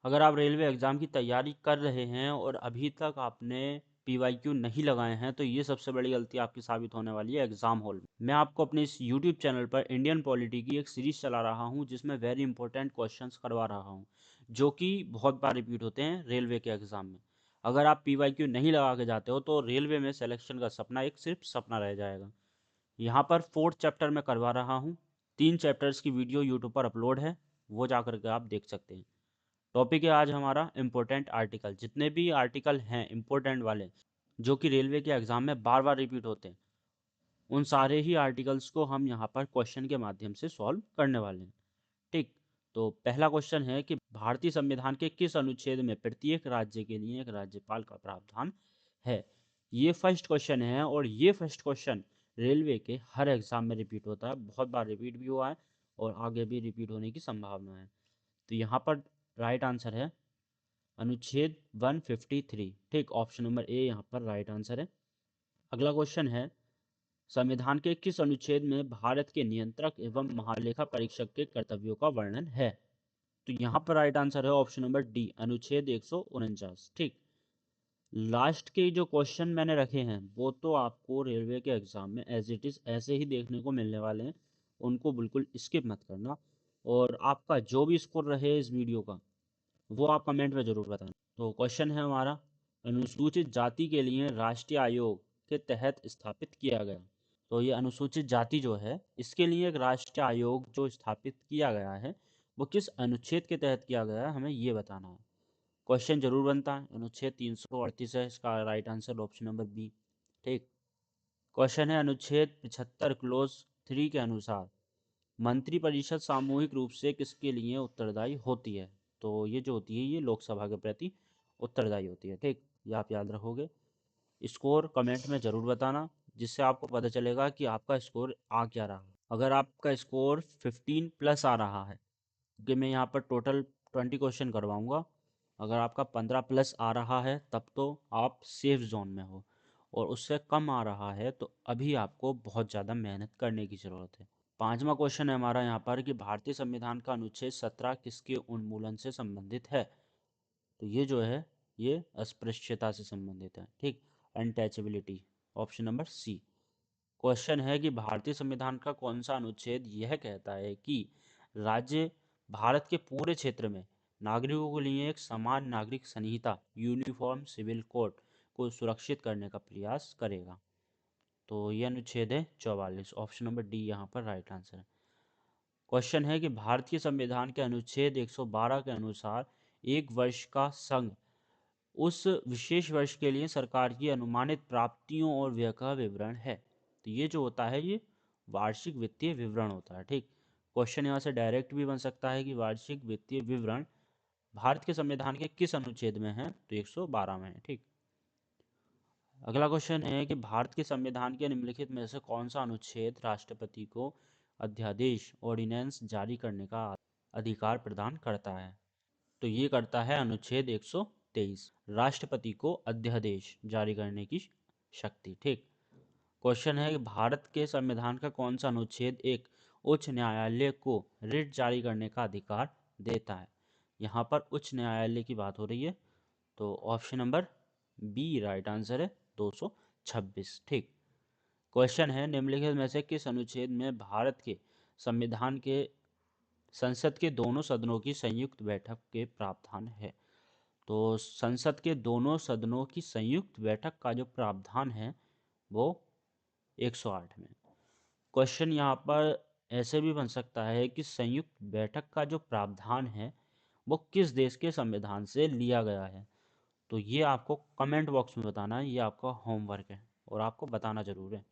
अगर आप railway exam की तैयारी कर रहे हैं और अभी तक आपने पीवाईक्यू नहीं लगाए हैं तो ये सबसे बड़ी गलती आपकी साबित होने वाली है एग्ज़ाम हॉल में। मैं आपको अपने इस यूट्यूब चैनल पर इंडियन पॉलिटी की एक सीरीज़ चला रहा हूँ जिसमें वेरी इंपॉर्टेंट क्वेश्चंस करवा रहा हूँ जो कि बहुत बार रिपीट होते हैं रेलवे के एग्ज़ाम में। अगर आप पीवाईक्यू नहीं लगा के जाते हो तो रेलवे में सिलेक्शन का सपना एक सिर्फ सपना रह जाएगा। यहाँ पर 4th चैप्टर में करवा रहा हूँ। 3 चैप्टर्स की वीडियो यूट्यूब पर अपलोड है, वो जा कर के आप देख सकते हैं। टॉपिक है आज हमारा इम्पोर्टेंट आर्टिकल। जितने भी आर्टिकल हैं इम्पोर्टेंट वाले जो कि रेलवे के एग्जाम में बार बार रिपीट होते हैं, उन सारे ही आर्टिकल्स को हम यहाँ पर क्वेश्चन के माध्यम से सॉल्व करने वाले हैं। ठीक, तो पहला क्वेश्चन है कि भारतीय संविधान के किस अनुच्छेद में प्रत्येक राज्य के लिए एक राज्यपाल का प्रावधान है। ये फर्स्ट क्वेश्चन है और ये फर्स्ट क्वेश्चन रेलवे के हर एग्जाम में रिपीट होता है, बहुत बार रिपीट भी हुआ है और आगे भी रिपीट होने की संभावना है। तो यहाँ पर राइट आंसर है अनुच्छेद 153। ठीक, ऑप्शन नंबर ए यहाँ पर राइट आंसर है। अगला क्वेश्चन है संविधान के किस अनुच्छेद में भारत के नियंत्रक एवं महालेखा परीक्षक के कर्तव्यों का वर्णन है। तो यहाँ पर राइट आंसर है ऑप्शन नंबर डी, अनुच्छेद 149। ठीक, लास्ट के जो क्वेश्चन मैंने रखे हैं वो तो आपको रेलवे के एग्जाम में एज इट इज ऐसे ही देखने को मिलने वाले हैं, उनको बिल्कुल स्किप मत करना। और आपका जो भी स्कोर रहे इस वीडियो का वो आप कमेंट में ज़रूर बताना। तो क्वेश्चन है हमारा, अनुसूचित जाति के लिए राष्ट्रीय आयोग के तहत स्थापित किया गया। तो ये अनुसूचित जाति जो है इसके लिए एक राष्ट्रीय आयोग जो स्थापित किया गया है वो किस अनुच्छेद के तहत किया गया है, हमें ये बताना है। क्वेश्चन जरूर बनता है, अनुच्छेद 338 है इसका right answer option number B. ठीक, क्वेश्चन है अनुच्छेद 75 क्लोज 3 के अनुसार मंत्रिपरिषद सामूहिक रूप से किसके लिए उत्तरदायी होती है। तो ये जो होती है ये लोकसभा के प्रति उत्तरदायी होती है। ठीक, ये आप याद रखोगे। स्कोर कमेंट में ज़रूर बताना जिससे आपको पता चलेगा कि आपका स्कोर आ क्या रहा है। अगर आपका स्कोर 15 प्लस आ रहा है, क्योंकि मैं यहाँ पर टोटल 20 क्वेश्चन करवाऊँगा, अगर आपका 15 प्लस आ रहा है तब तो आप सेफ जोन में हो, और उससे कम आ रहा है तो अभी आपको बहुत ज़्यादा मेहनत करने की ज़रूरत है। पांचवा क्वेश्चन है हमारा यहाँ पर कि भारतीय संविधान का अनुच्छेद 17 किसके उन्मूलन से संबंधित है। तो ये जो है ये अस्पृश्यता से संबंधित है। ठीक, untouchability, option number C. Question है कि भारतीय संविधान का कौन सा अनुच्छेद यह कहता है कि राज्य भारत के पूरे क्षेत्र में नागरिकों के लिए एक समान नागरिक संहिता यूनिफॉर्म सिविल कोड को सुरक्षित करने का प्रयास करेगा। तो यह अनुच्छेद है 44, ऑप्शन नंबर डी यहाँ पर राइट आंसर है। क्वेश्चन है कि भारतीय संविधान के अनुच्छेद 112 के अनुसार एक वर्ष का संघ उस विशेष वर्ष के लिए सरकार की अनुमानित प्राप्तियों और व्यय का विवरण है। तो ये जो होता है ये वार्षिक वित्तीय विवरण होता है। ठीक, क्वेश्चन यहाँ से डायरेक्ट भी बन सकता है कि वार्षिक वित्तीय विवरण भारत के संविधान के किस अनुच्छेद में है, तो 112 में है। ठीक, अगला क्वेश्चन है कि भारत के संविधान के निम्नलिखित में से कौन सा अनुच्छेद राष्ट्रपति को अध्यादेश ऑर्डिनेंस जारी करने का अधिकार प्रदान करता है। तो ये करता है अनुच्छेद 123, राष्ट्रपति को अध्यादेश जारी करने की शक्ति। ठीक, क्वेश्चन है कि भारत के संविधान का कौन सा अनुच्छेद एक उच्च न्यायालय को रिट जारी करने का अधिकार देता है। यहाँ पर उच्च न्यायालय की बात हो रही है, तो option number B right answer है 226। ठीक, क्वेश्चन है निम्नलिखित में से किस अनुच्छेद में भारत के संविधान के संसद के दोनों सदनों की संयुक्त बैठक के प्रावधान है। तो संसद के दोनों सदनों की संयुक्त बैठक का जो प्रावधान है वो 108 में। क्वेश्चन यहाँ पर ऐसे भी बन सकता है कि संयुक्त बैठक का जो प्रावधान है वो किस देश के संविधान से लिया गया है। तो ये आपको कमेंट बॉक्स में बताना है, ये आपका होमवर्क है और आपको बताना जरूर है।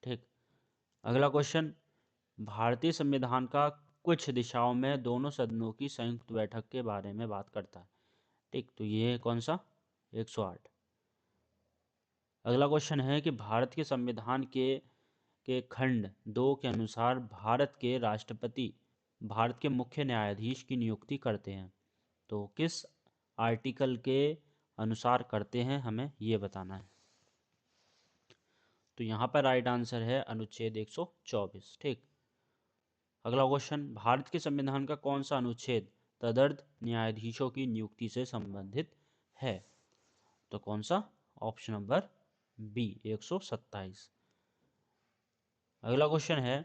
ठीक, अगला क्वेश्चन, भारतीय संविधान का कुछ दिशाओं में दोनों सदनों की संयुक्त बैठक के बारे में बात करता है। ठीक, तो ये है कौन सा, 108। अगला क्वेश्चन है कि भारत के संविधान के खंड 2 के अनुसार भारत के राष्ट्रपति भारत के मुख्य न्यायाधीश की नियुक्ति करते हैं। तो किस आर्टिकल के अनुसार करते हैं, हमें ये बताना है। तो यहाँ पर राइट आंसर है अनुच्छेद 124। ठीक, अगला क्वेश्चन, भारत के संविधान का कौन सा अनुच्छेद तदर्थ न्यायाधीशों की नियुक्ति से संबंधित है। तो कौन सा? Option number B 127। अगला क्वेश्चन है,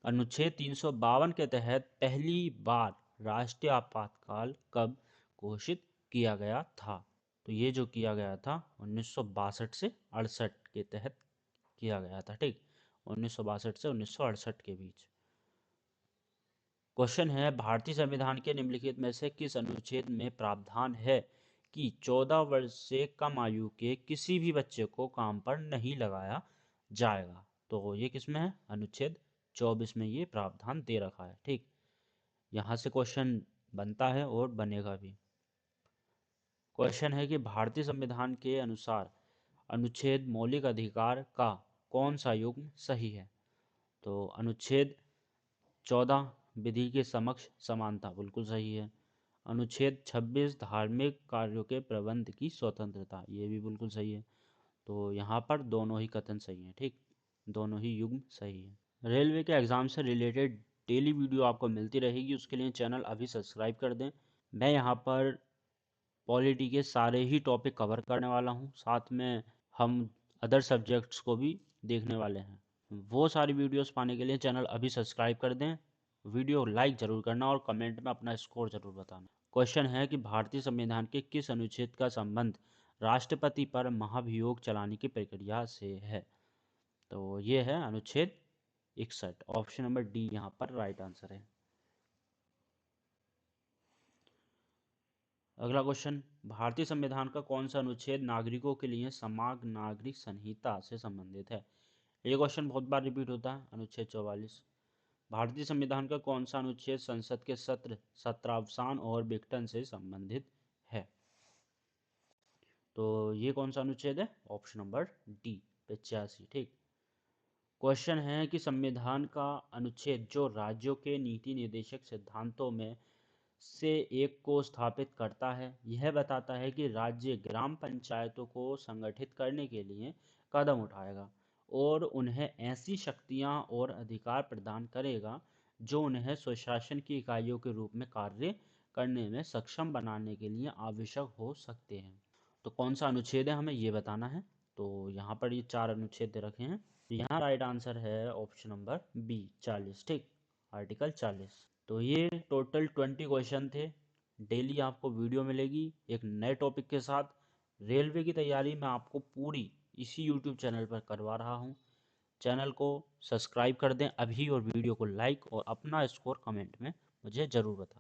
अनुच्छेद 352 के तहत पहली बार राष्ट्रीय आपातकाल कब घोषित किया गया था? तो ये जो किया गया था 1962 से 68 के तहत किया गया था। ठीक, 1962 से 1968 के बीच। क्वेश्चन है, भारतीय संविधान के निम्नलिखित में से किस अनुच्छेद में प्रावधान है कि 14 वर्ष से कम आयु के किसी भी बच्चे को काम पर नहीं लगाया जाएगा? तो ये किस में है? अनुच्छेद 24 में ये प्रावधान दे रखा है। ठीक, यहाँ से क्वेश्चन बनता है और बनेगा भी। क्वेश्चन है कि भारतीय संविधान के अनुसार अनुच्छेद मौलिक अधिकार का कौन सा युग्म सही है? तो अनुच्छेद 14 विधि के समक्ष समानता बिल्कुल सही है। अनुच्छेद 26 धार्मिक कार्यों के प्रबंध की स्वतंत्रता, ये भी बिल्कुल सही है। तो यहाँ पर दोनों ही कथन सही हैं। ठीक, दोनों ही युग्म सही है। रेलवे के एग्ज़ाम से रिलेटेड डेली वीडियो आपको मिलती रहेगी, उसके लिए चैनल अभी सब्सक्राइब कर दें। मैं यहाँ पर पॉलिटी के सारे ही टॉपिक कवर करने वाला हूँ, साथ में हम अदर सब्जेक्ट्स को भी देखने वाले हैं। वो सारी वीडियोस पाने के लिए चैनल अभी सब्सक्राइब कर दें, वीडियो लाइक ज़रूर करना और कमेंट में अपना स्कोर ज़रूर बताना। क्वेश्चन है कि भारतीय संविधान के किस अनुच्छेद का संबंध राष्ट्रपति पर महाभियोग चलाने की प्रक्रिया से है? तो ये है अनुच्छेद 61। ऑप्शन नंबर डी यहाँ पर राइट आंसर है। अगला क्वेश्चन, भारतीय संविधान का कौन सा अनुच्छेद नागरिकों के लिए समग्र नागरिक संहिता से संबंधित है? ये क्वेश्चन बहुत बार रिपीट होता है। अनुच्छेद 44। भारतीय संविधान का कौन सा अनुच्छेद संसद के सत्र, सत्रावसान और विघटन से संबंधित है? तो ये कौन सा अनुच्छेद है? Option number D 85। ठीक, क्वेश्चन है कि संविधान का अनुच्छेद जो राज्यों के नीति निर्देशक सिद्धांतों में से एक को स्थापित करता है, यह बताता है कि राज्य ग्राम पंचायतों को संगठित करने के लिए कदम उठाएगा और उन्हें ऐसी शक्तियां और अधिकार प्रदान करेगा जो उन्हें स्वशासन की इकाइयों के रूप में कार्य करने में सक्षम बनाने के लिए आवश्यक हो सकते हैं। तो कौन सा अनुच्छेद है हमें ये बताना है। तो यहाँ पर ये 4 अनुच्छेद दे रखे हैं। तो यहाँ राइट आंसर है ऑप्शन नंबर बी 40। ठीक, आर्टिकल 40। तो ये टोटल 20 क्वेश्चन थे। डेली आपको वीडियो मिलेगी एक नए टॉपिक के साथ। रेलवे की तैयारी मैं आपको पूरी इसी यूट्यूब चैनल पर करवा रहा हूँ। चैनल को सब्सक्राइब कर दें अभी और वीडियो को लाइक और अपना स्कोर कमेंट में मुझे ज़रूर बताएं।